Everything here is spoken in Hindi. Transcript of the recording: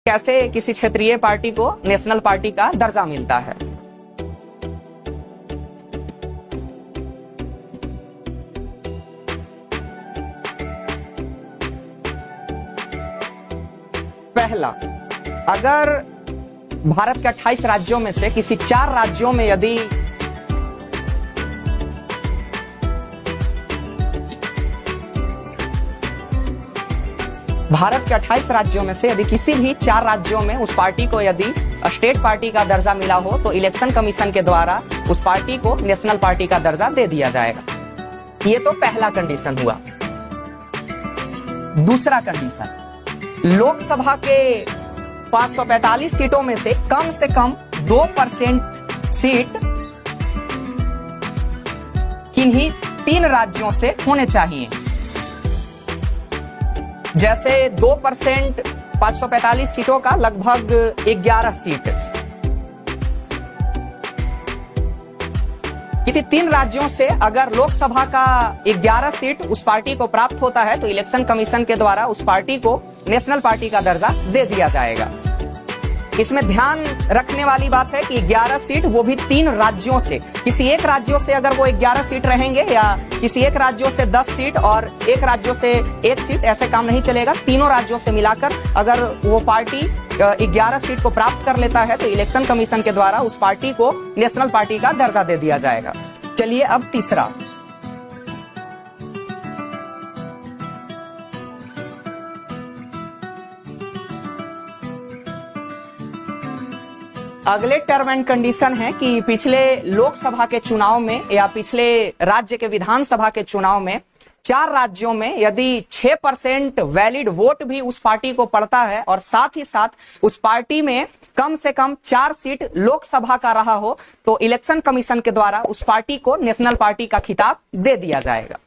कैसे किसी क्षेत्रीय पार्टी को नेशनल पार्टी का दर्जा मिलता है। पहला, अगर भारत के 28 राज्यों में से किसी 4 राज्यों में यदि भारत के 28 राज्यों में से यदि किसी भी 4 राज्यों में उस पार्टी को यदि स्टेट पार्टी का दर्जा मिला हो तो इलेक्शन कमीशन के द्वारा उस पार्टी को नेशनल पार्टी का दर्जा दे दिया जाएगा। ये तो पहला कंडीशन हुआ। दूसरा कंडीशन, लोकसभा के 545 सीटों में से कम 2% सीट किन्हीं 3 राज्यों से होने चाहिए। जैसे 2% 545 सीटों का लगभग 11 सीट किसी 3 राज्यों से अगर लोकसभा का 11 सीट उस पार्टी को प्राप्त होता है तो इलेक्शन कमीशन के द्वारा उस पार्टी को नेशनल पार्टी का दर्जा दे दिया जाएगा। इसमें ध्यान रखने वाली बात है कि 11 सीट वो भी 3 राज्यों से, किसी एक राज्यों से अगर वो 11 सीट रहेंगे या किसी एक राज्यों से 10 सीट और एक राज्यों से 1 सीट, ऐसे काम नहीं चलेगा। तीनों राज्यों से मिलाकर अगर वो पार्टी 11 सीट को प्राप्त कर लेता है तो इलेक्शन कमीशन के द्वारा उस पार्टी को नेशनल पार्टी का दर्जा दे दिया जाएगा। चलिए अब तीसरा, अगले टर्म एंड कंडीशन है कि पिछले लोकसभा के चुनाव में या पिछले राज्य के विधानसभा के चुनाव में 4 राज्यों में यदि 6% वैलिड वोट भी उस पार्टी को पड़ता है और साथ ही साथ उस पार्टी में कम से कम 4 सीट लोकसभा का रहा हो तो इलेक्शन कमीशन के द्वारा उस पार्टी को नेशनल पार्टी का खिताब दे दिया जाएगा।